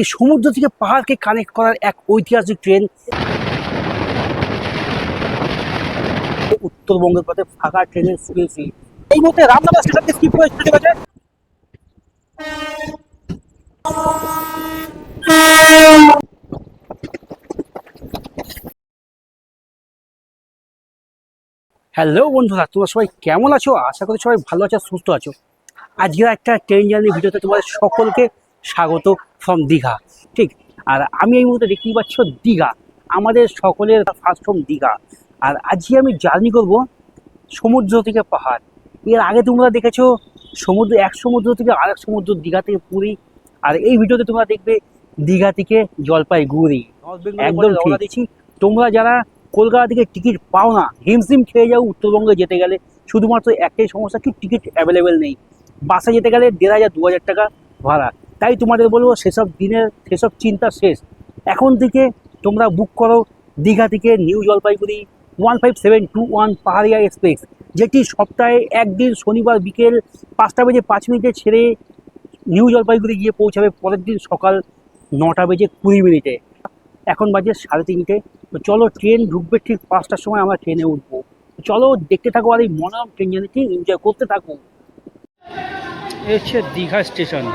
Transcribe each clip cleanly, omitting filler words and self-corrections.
এই সমুদ্র থেকে পাহাড়কে কানেক্ট করার এক ঐতিহাসিক ট্রেন উত্তরবঙ্গের পথে ফাঁকা ট্রেনের শুয়েছি। এই মুহূর্তে রামনগর স্টেশনকে স্কিপ করে চলে গেছে। হ্যালো বন্ধুরা, তোমরা সবাই কেমন আছো? আশা করি সবাই ভালো আছো, সুস্থ আছো। আজকে একটা ট্রেন জার্নি ভিডিওতে তোমাদের সকলকে স্বাগত ফ্রম দীঘা। ঠিক, আর আমি এই মুহূর্তে দেখতেই পাচ্ছ দীঘা, আমাদের সকলের ফার্স্ট ফ্রম দীঘা। আর আজকে আমি জার্নি করব সমুদ্র থেকে পাহাড়। এর আগে তোমরা দেখেছো এক সমুদ্র থেকে আরেক সমুদ্র, দীঘা থেকে পুরী। আর এই ভিডিওতে তোমরা দেখবে দীঘা থেকে জলপাইগুড়ি। একদম দিচ্ছি, তোমরা যারা কলকাতা থেকে টিকিট পাও না, হিমশিম খেয়ে যাও উত্তরবঙ্গে যেতে গেলে। শুধুমাত্র একটাই সমস্যা, কি টিকিট অ্যাভেলেবেল নেই। বাসে যেতে গেলে 1500-2000 টাকা ভাড়া। তাই তোমাদের বলবো সেসব চিন্তা শেষ। এখন থেকে তোমরা বুক করো দীঘা থেকে নিউ জলপাইগুড়ি 15721 পাহাড়িয়া এক্সপ্রেস, যেটি সপ্তাহে একদিন শনিবার বিকেল 5টা বেজে 5 মিনিটে ছেড়ে নিউ জলপাইগুড়ি গিয়ে পৌঁছাবে পরের দিন সকাল 9টা বেজে 20 মিনিটে। এখন বাজে 3:30। তো চলো, ট্রেন ঢুকবে ঠিক 5টার সময়, আমরা ট্রেনে উঠবো। চলো দেখতে থাকো আর এই মনোরম ট্রেন জার্নিটি এনজয় করতে থাকো। এই হচ্ছে দীঘা স্টেশন।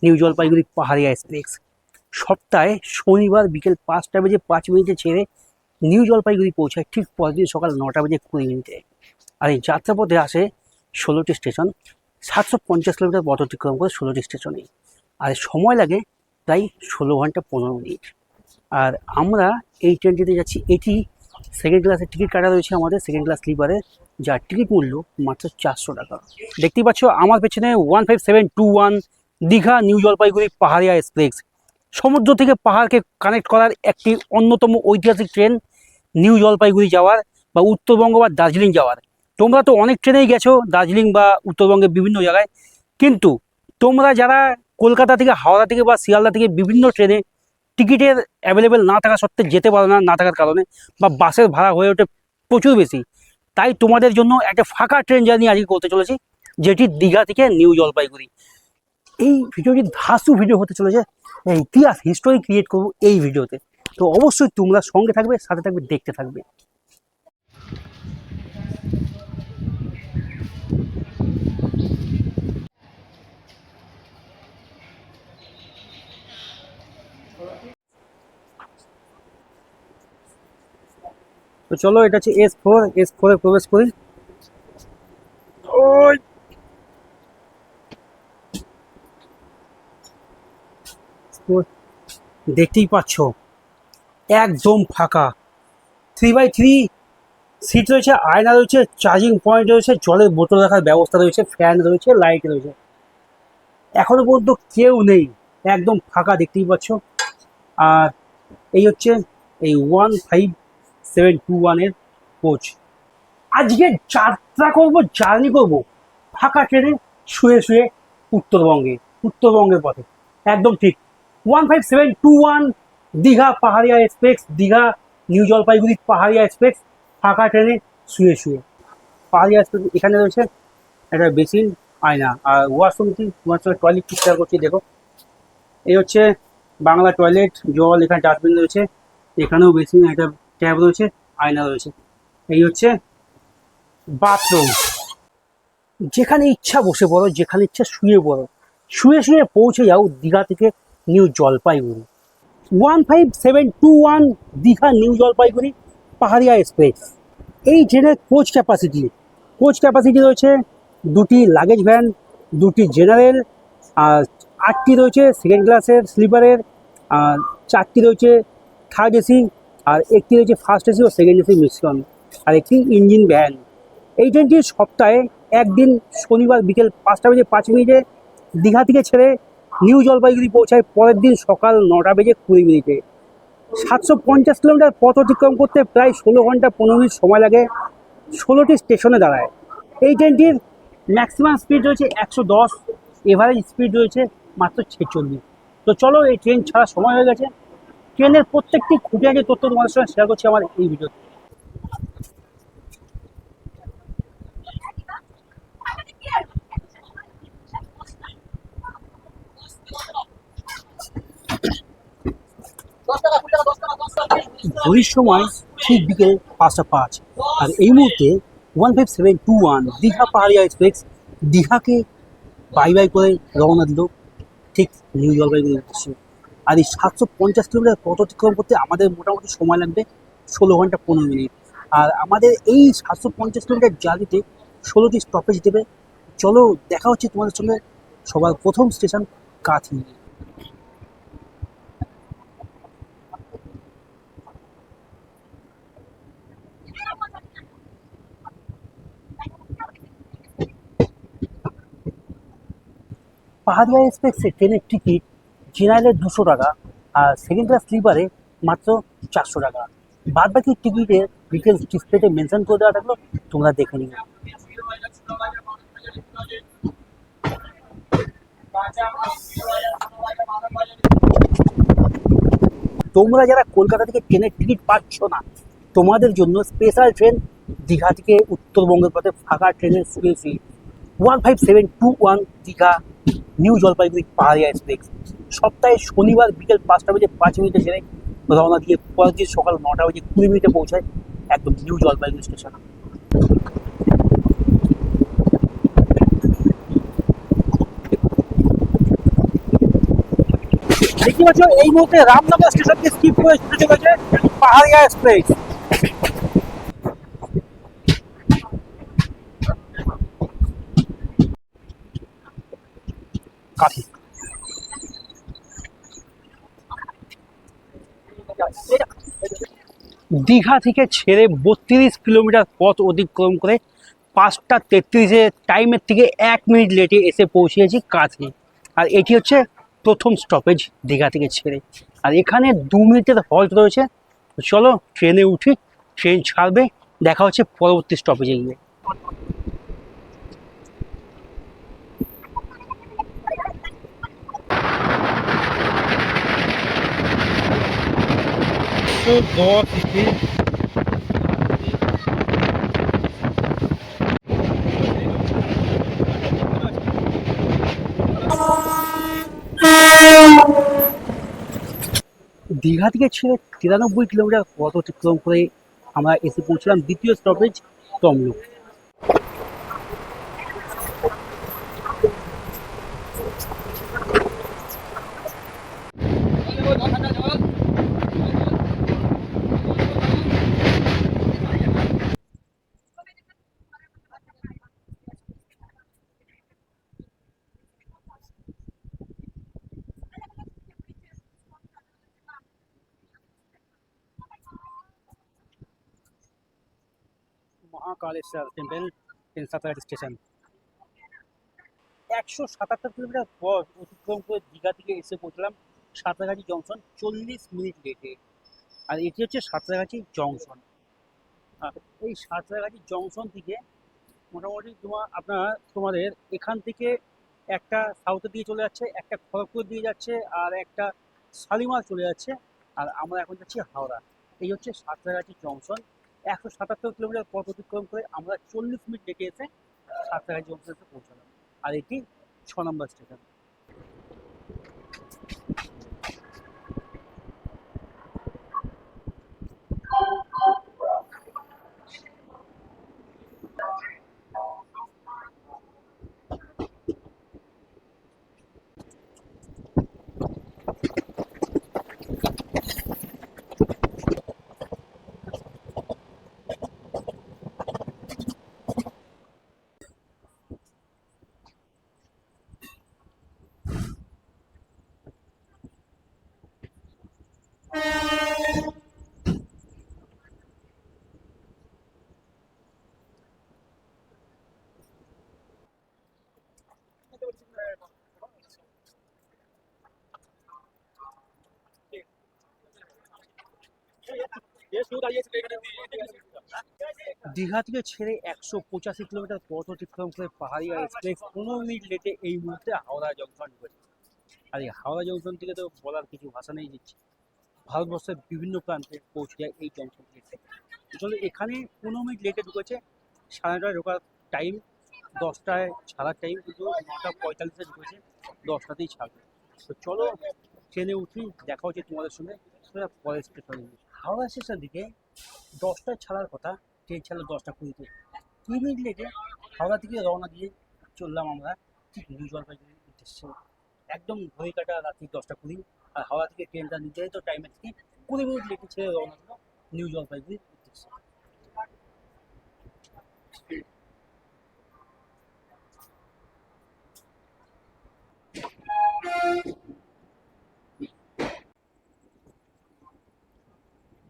নিউ জলপাইগুড়ি পাহাড়িয়া এক্সপ্রেস সপ্তাহে শনিবার বিকেল 5টা বেজে 5 মিনিটে ছেড়ে নিউ জলপাইগুড়ি পৌঁছায় ঠিক পরের দিন সকাল 9টা বেজে 20 মিনিটে। আর এই যাত্রাপথে আসে 16টি স্টেশন, 750 কিলোমিটার পথ অতিক্রম করে 16টি স্টেশনে। আর সময় লাগে প্রায় 16 ঘন্টা 15 মিনিট। আর আমরা এই ট্রেনটিতে যাচ্ছি, এটি সেকেন্ড ক্লাসের টিকিট কাটা রয়েছে আমাদের, সেকেন্ড ক্লাস স্লিপারে, যার টিকিট মূল্য মাত্র 400 টাকা। দেখতেই পাচ্ছ আমার পেছনে 15721 দীঘা নিউ জলপাইগুড়ি পাহাড়িয়া এক্সপ্রেস, সমুদ্র থেকে পাহাড়কে কানেক্ট করার একটি অন্যতম ঐতিহাসিক ট্রেন নিউ জলপাইগুড়ি যাওয়ার বা উত্তরবঙ্গ বা দার্জিলিং যাওয়ার। তোমরা তো অনেক ট্রেনেই গেছো দার্জিলিং বা উত্তরবঙ্গের বিভিন্ন জায়গায়, কিন্তু তোমরা যারা কলকাতা থেকে, হাওড়া থেকে বা শিয়ালদা থেকে বিভিন্ন ট্রেনে টিকিটের অ্যাভেলেবেল না থাকা সত্ত্বে যেতে পারো না থাকার কারণে, বা বাসের ভাড়া হয়ে ওঠে প্রচুর বেশি, তাই তোমাদের জন্য একটা ফাঁকা ট্রেন জার্নি আজকে করতে চলেছি, যেটি দীঘা থেকে নিউ জলপাইগুড়ি। এই ভিডিওটি ধাসু ভিডিও হতে চলেছে, ইতিহাস হিস্টোরি ক্রিয়েট করবো এই ভিডিওতে। তো অবশ্যই তোমরা সঙ্গে থাকবে, সাথে থাকবে, দেখতে থাকবে। তো চলো, এটা হচ্ছে S4 প্রবেশ করি। ওই দেখতেই পাচ্ছ একদম ফাঁকা, 3x3 সিট রয়েছে, আয়না রয়েছে, চার্জিং পয়েন্ট রয়েছে, জলের বোতল রাখার ব্যবস্থা রয়েছে, ফ্যান রয়েছে, লাইট রয়েছে। এখনো পর্যন্ত কেউ নেই, একদম ফাঁকা, দেখতেই পাচ্ছ। আর এই হচ্ছে এই 15721 কোচ। আজকে জার্নি করব ফাঁকা ট্রেনে, শুয়ে শুয়ে উত্তরবঙ্গের পথে। একদম ঠিক, 15721 দীঘা পাহাড়িয়া এক্সপ্রেস, দীঘা নিউ জলপাইগুড়ি পাহাড়িয়া এক্সপ্রেস, ফাঁকা ট্রেনে শুয়ে শুয়ে। পাহাড়িয়া এক্সপ্রেস এখানে রয়েছে একটা বেসিন, আয়না আর ওয়াশরুম। তোমার সঙ্গে টয়লেট ঠিক শেয়ার করছি, দেখো। এই হচ্ছে বাংলা টয়লেট, জল, এখানে ডাস্টবিন রয়েছে, এখানেও বেসিন, একটা ট্যাব রয়েছে, আয়না রয়েছে। এই হচ্ছে বাথরুম। যেখানে ইচ্ছা বসে পড়ো, যেখানে ইচ্ছা শুয়ে পড়ো, শুয়ে শুয়ে পৌঁছে যাও দীঘা থেকে নিউ জলপাইগুড়ি। 15721 দীঘা নিউ জলপাইগুড়ি পাহাড়িয়া এক্সপ্রেস। এই ট্রেনের কোচ ক্যাপাসিটি রয়েছে 2টি লাগেজ ভ্যান, 2টি জেনারেল, আর 8টি রয়েছে সেকেন্ড ক্লাসের স্লিপারের, আর 4টি রয়েছে থার্ড এসি, আর একটি রয়েছে ফার্স্ট এসি ও সেকেন্ড এসি মিশ্রণ, আর একটি ইঞ্জিন ভ্যান। এই ট্রেনটি সপ্তাহে একদিন শনিবার বিকেল 5টা বেজে 5 মিনিটে দীঘা থেকে ছেড়ে নিউ জলপাইগুড়ি পৌঁছায় পরের দিন সকাল 9টা বেজে 20 মিনিটে। 750 কিলোমিটার পথ অতিক্রম করতে প্রায় 16 ঘন্টা 15 মিনিট সময় লাগে। 16টি স্টেশনে দাঁড়ায়। এই ট্রেনটির ম্যাক্সিমাম স্পিড রয়েছে 110, এভারেজ স্পিড রয়েছে মাত্র 46। তো চলো, এই ট্রেন ছাড়া সময় হয়ে গেছে। ট্রেনের প্রত্যেকটি খুঁটিনাটি তথ্য তোমাদের সঙ্গে শেয়ার করছি আমার এই ভিডিওতে। ঘড়ির সময় ঠিক বিকেল 5টা 5, আর এই মুহূর্তে 15721 দীঘা পাহাড়িয়া এক্সপ্রেস দীঘাকে বাই বাই করে রওনা দিল ঠিক নিউ জলপাইগুড়ির উদ্দেশ্যে। আর এই 750 কিলোমিটার পথ অতিক্রম করতে আমাদের মোটামুটি সময় লাগবে 16 ঘন্টা 15 মিনিট। আর আমাদের এই 750 কিলোমিটার জার্নিতে 16টি স্টপেজ দেবে। চলো, দেখা হচ্ছে তোমাদের সঙ্গে সবার প্রথম স্টেশন কাথি। পাহাড়িয়া এক্সপ্রেসে ট্রেনের টিকিট জেনারেলের 200 টাকা, আর সেকেন্ড ক্লাস স্লিপারে মাত্র 400 টাকা। বাদ বাকি টিকিটের ডিটেলস ডিসপ্লেতে মেনশন করে দেওয়া থাকলো, তোমরা দেখে নিও। তোমরা যারা কলকাতা থেকে ট্রেনের টিকিট পাচ্ছ না, তোমাদের জন্য স্পেশাল ট্রেন দীঘা থেকে উত্তরবঙ্গের পথে ফাঁকা ট্রেনের সিএসি 15721 দীঘা নিউ জলপাইগুড়ি পাহাড়িয়া এক্সপ্রেস সপ্তাহে শনিবার বিকেল 5টা 5 মিনিটে ছেড়ে রওনা দিয়ে পরের দিন সকাল 9টা 20 মিনিটে পৌঁছায় একদম নিউ জলপাইগুড়ি স্টেশন। দেখতে পাচ্ছ এই মুহূর্তে রামনগর স্টেশনকে স্কিপ করে ছুটে চলেছে পাহাড়িয়া এক্সপ্রেস। কাঠি দীঘা থেকে ছেড়ে 32 কিলোমিটার পথ অতিক্রম করে 5টা 33-এ টাইমের থেকে 1 মিনিট লেটে এসে পৌঁছেছি কাছে। আর এটি হচ্ছে প্রথম স্টপেজ দীঘা থেকে ছেড়ে। আর এখানে 2 মিনিটের হল্ট রয়েছে। চলো ট্রেনে উঠি, ট্রেন ছাড়বে, দেখা হচ্ছে পরবর্তী স্টপেজে গিয়ে। দীঘা থেকে ছেড়ে 93 কিলোমিটার পথ অতিক্রম করে আমরা এসে পৌঁছলাম দ্বিতীয় stoppage Tamluk. Mahakaleshwar temple in Santragachi station. 177 kilometre পথ অতিক্রম করে দীঘা থেকে এসে পৌঁছলাম সাঁতরাগাছি জংশন 40 মিনিট লেটে। আর এটি হচ্ছে সাঁতরাগাছি জংশন। এই সাঁতরাগাছি জংশন থেকে মোটামুটি তোমাদের এখান থেকে একটা সাউথের দিকে চলে যাচ্ছে, একটা খড়গপুর দিয়ে যাচ্ছে, আর একটা শালিমার চলে যাচ্ছে। আর আমরা এখন যাচ্ছি হাওড়া। এই হচ্ছে সাঁতরাগাছি জংশন। 177 কিলোমিটার পথ অতিক্রম করে আমরা 40 মিনিট লেগে এসে সাঁতরাগাছি জংশনে পৌঁছালাম। আর এটি 6 নম্বর স্টেশন। দীঘা থেকে ছেড়ে 185 কিলোমিটার পথ অতিক্রম করে পাহাড়িয়া এক্সপ্রেস 15 মিনিট লেটে এই মুহূর্তে হাওড়া জংশন ঢুকেছে। আর এই হাওড়া জংশন থেকে তো বলার কিছু ভাষা নেই, দিচ্ছি ভারতবর্ষের বিভিন্ন প্রান্তে পৌঁছে যায় এই জংশন থেকে। চলো, এখানে 15 মিনিট লেটে ঢুকেছে। 9:30টায় ঢোকার টাইম, 10টায় ছাড়ার টাইম, কিন্তু 9:45-এ ঢুকেছে, 10টাতেই ছাড়বে। তো চলো ট্রেনে উঠি, দেখা হচ্ছে তোমাদের সঙ্গে পরের স্টেশনে। হাওড়া স্টেশন থেকে 10টায় ছাড়ার কথা, ট্রেন ছাড়লো 10টা 20-তে। 2 মিনিট লেটে হাওড়া থেকে রওনা দিয়ে চললাম আমরা ঠিক নিউ জলপাইগুড়ির উদ্দেশ্যে। একদম ঘড়ি কাটা রাত্রি 10টা 20। আর হাওড়া থেকে ট্রেনটা নির্ধারিত টাইমের থেকে 20 মিনিট লেটে ছেড়ে রওনা দিল নিউ জলপাইগুড়ির উদ্দেশ্যে।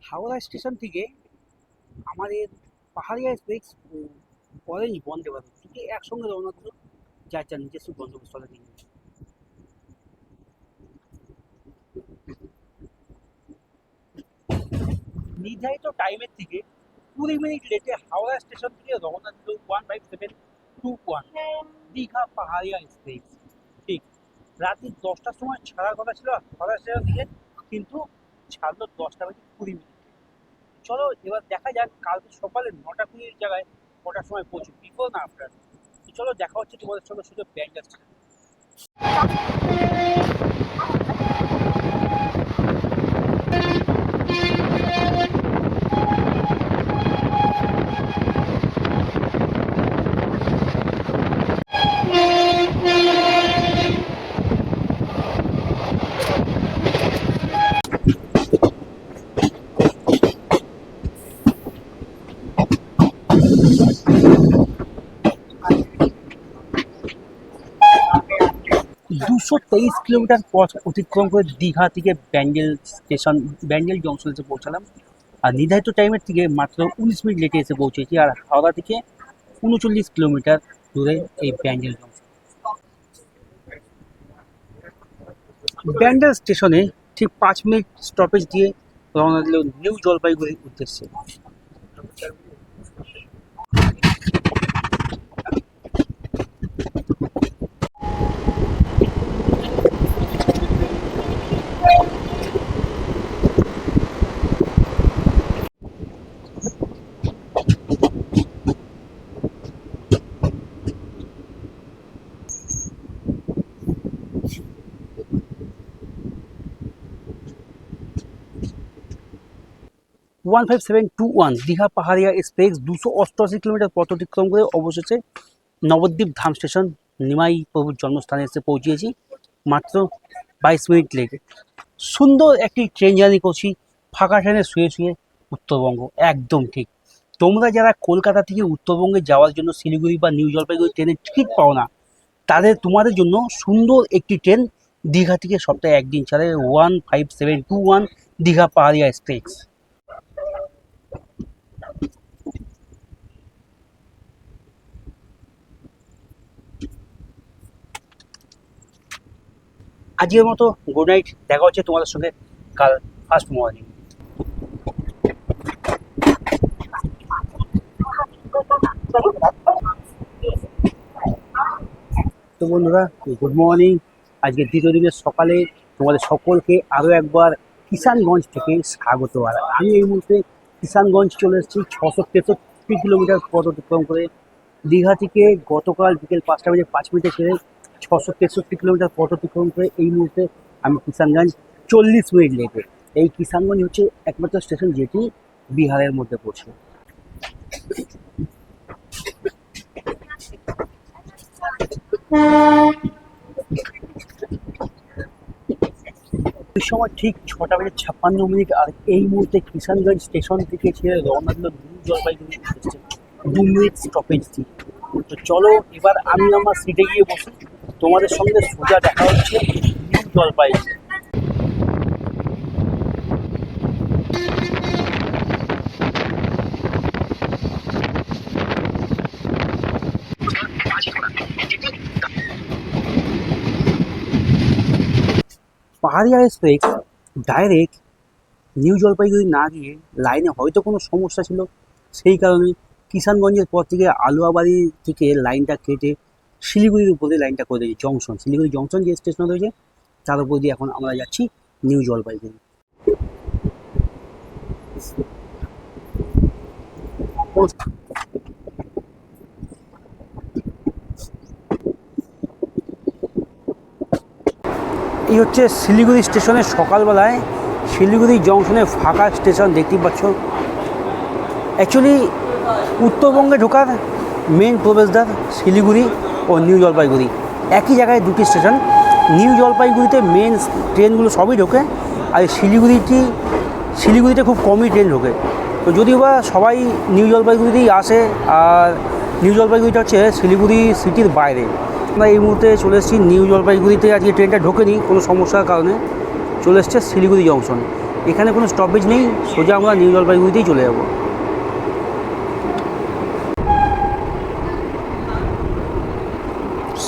হাওড়া স্টেশন থেকে আমাদের পাহাড়িয়া এক্সপ্রেস অরেঞ্জ বন্দে ভারত থেকে একসঙ্গে রওনা দিল, যার যার নিজস্ব গন্তব্যস্থলে নিয়ে। নির্ধারিত টাইমের থেকে 20 মিনিট লেটে হাওড়া স্টেশন থেকে রওনা দিল 15721 দীঘা পাহাড়িয়া এক্সপ্রেস। ঠিক রাত্রি 10টার সময় ছাড়ার কথা ছিল হাওড়া স্টেশন থেকে, কিন্তু ছাড়লো 10টা 20 মিনিট। চলো এবার দেখা যাক কালকে সকালে 9টা 20 জায়গায় কটার সময় পৌঁছে, বিফোর না আফটার। চলো দেখা হচ্ছে তোমাদের সঙ্গে সুযোগ ব্যাংক যাচ্ছে। দুশো 23 কিলোমিটার পথ অতিক্রম করে দীঘা থেকে ব্যান্ডেল জংশন এসে পৌঁছালাম। আর নির্ধারিত টাইমের থেকে মাত্র 19 মিনিট লেটে এসে পৌঁছেছি। আর হাওড়া থেকে 39 কিলোমিটার দূরে এই ব্যান্ডেল জংশন। ব্যান্ডেল স্টেশনে ঠিক 5 মিনিট স্টপেজ দিয়ে রওনা দিল নিউ জলপাইগুড়ির উদ্দেশ্যে। ওয়ান 5721 দীঘা পাহাড়িয়া এক্সপ্রেস 288 কিলোমিটার পথ অতিক্রম করে অবশেষে নবদ্বীপ ধাম স্টেশন নিমাই প্রভুর জন্মস্থানে এসে পৌঁছিয়েছি মাত্র 22 মিনিট লেগে। সুন্দর একটি ট্রেন জার্নি করছি, ফাঁকা ট্রেনে শুয়ে শুয়ে উত্তরবঙ্গ। একদম ঠিক, তোমরা যারা কলকাতা থেকে উত্তরবঙ্গে যাওয়ার জন্য শিলিগুড়ি বা নিউ জলপাইগুড়ি ট্রেনের টিকিট পাও না, তোমাদের জন্য সুন্দর একটি ট্রেন দীঘা থেকে সপ্তাহে একদিন ছাড়ে 15721 দীঘা পাহাড়িয়া এক্সপ্রেস। আজকের মতো গুড নাইট, দেখা হচ্ছে তোমাদের সঙ্গে কাল ফার্স্ট মর্নিং। তো বন্ধুরা, গুড মর্নিং। আজকে দ্বিতীয় দিনের সকালে তোমাদের সকলকে আরও একবার কিষানগঞ্জ থেকে স্বাগত। আর আমি এই মুহূর্তে কিষানগঞ্জ চলে এসেছি 663 কিলোমিটার পথ অতিক্রম করে। দীঘা থেকে গতকাল বিকেল 5টা 5 মিনিটে ছেড়ে 663 কিলোমিটার পথ অতিক্রম করে এই মুহূর্তে আমি কিষানগঞ্জ 40 মিনিট লেটে। এই কিষানগঞ্জ হচ্ছে একমাত্র স্টেশন যেটি বিহারের মধ্যে পড়ছে। ওই সময় ঠিক 6:56 আর এই মুহূর্তে কিষানগঞ্জ স্টেশন থেকে ছেড়ে রওনা দিল নিউ জলপাইগুড়ি। 2 মিনিট স্টপেজ দিই। তো চলো এবার আমি আমার সিটে গিয়ে বসি, তোমাদের সঙ্গে সোজা দেখা হচ্ছে নিউ জলপাইগুড়ি। পাহাড়িয়া এক্সপ্রেস ডাইরেক্ট নিউ জলপাইগুড়ি না গিয়ে লাইনে হয়তো কোনো সমস্যা ছিল, সেই কারণে কিষানগঞ্জের পর থেকে আলুয়াবাড়ি থেকে লাইনটা কেটে শিলিগুড়ির উপরে লাইনটা করে দিয়েছে জংশন, শিলিগুড়ি জংশন যে স্টেশন রয়েছে তার উপর দিয়ে এখন আমরা যাচ্ছি নিউ জলপাইগুড়ি। এই হচ্ছে শিলিগুড়ি স্টেশনের সকালবেলায় শিলিগুড়ি জংশনে ফাঁকা স্টেশন দেখতেই পাচ্ছ। অ্যাকচুয়ালি উত্তরবঙ্গে ঢোকার মেন প্রবেশদ্বার শিলিগুড়ি ও নিউ জলপাইগুড়ি, একই জায়গায় দুটি স্টেশন। নিউ জলপাইগুড়িতে মেন ট্রেনগুলো সবই ঢোকে, আর শিলিগুড়িতে খুব কমই ট্রেন ঢোকে। তো যদিও বা সবাই নিউ জলপাইগুড়িতেই আসে, আর নিউ জলপাইগুড়িটা হচ্ছে শিলিগুড়ি সিটির বাইরে। আমরা এই মুহূর্তে চলে এসেছি নিউ জলপাইগুড়িতে। আজকে ট্রেনটা ঢোকেনি কোনো সমস্যার কারণে, চলে এসছে শিলিগুড়ি জংশন। এখানে কোনো স্টপেজ নেই, সোজা আমরা নিউ জলপাইগুড়িতেই চলে যাব।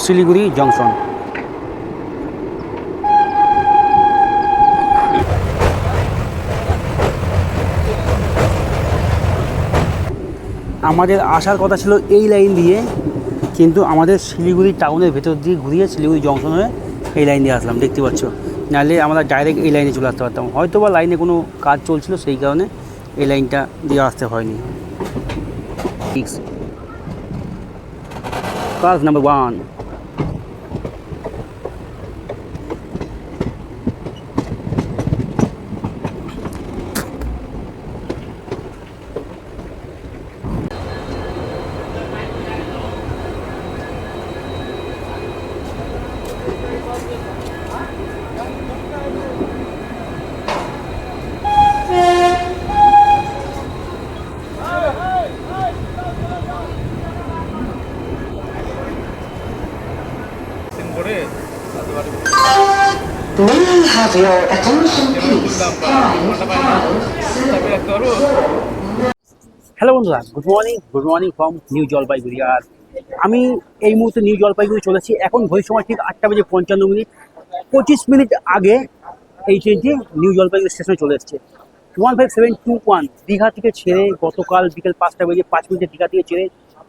শিলিগুড়ি জংশন। আমাদের আসার কথা ছিল এই লাইন দিয়ে, কিন্তু আমাদের শিলিগুড়ি টাউনের ভেতর দিয়ে ঘুরিয়ে শিলিগুড়ি জংশন হয়ে এই লাইন দিয়ে আসলাম, দেখতে পাচ্ছ। নাহলে আমরা ডাইরেক্ট এই লাইনে চলে আসতে পারতাম, হয়তো বা লাইনে কোনো কাজ চলছিল সেই কারণে এই লাইনটা দিয়ে আসতে হয়নি। Class number 1। May I have your attention please? Time 5:07. Hello বন্ধুরা, good morning from New Jalpaiguri. আর আমি এই মুহূর্তে নিউ জলপাইগুড়ি চলেছি। এখন ঘড়ির সময় ঠিক 8:55। 25 মিনিট আগে এই ট্রেনটি নিউ জলপাইগুড়ি স্টেশনে চলে এসেছে। 15721 দীঘা থেকে ছেড়ে গতকাল বিকেল 5:05 দীঘা থেকে ছেড়ে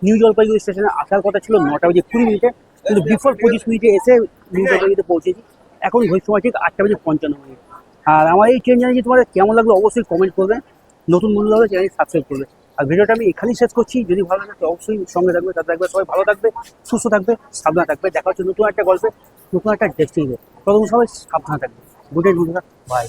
নিউ জলপাইগুড়ি স্টেশনে আসার কথা ছিল 9:20 কিন্তু বিফোর 25 মিনিটে এসে নিউ জলপাইগুড়িতে পৌঁছেছি। এখন ঘড়ির সময় ঠিক 8:55। আর আমার এই ট্রেন জার্নি তোমাদের কেমন লাগলো অবশ্যই কমেন্ট করবে। নতুন বন্ধু হলে চ্যানেল সাবস্ক্রাইব করবে। আর ভিডিওটা আমি এখানেই শেষ করছি। যদি ভালো লাগে তো অবশ্যই সঙ্গে থাকবে, তাতে থাকবে। সবাই ভালো থাকবে, সুস্থ থাকবে, সাবধানে থাকবে। দেখা হচ্ছে নতুন একটা গল্পে, নতুন একটা ডেস্টিনিতে। ততক্ষণ সবাই সাবধানে থাকবে। গুড নাইট বন্ধুরা, বাই।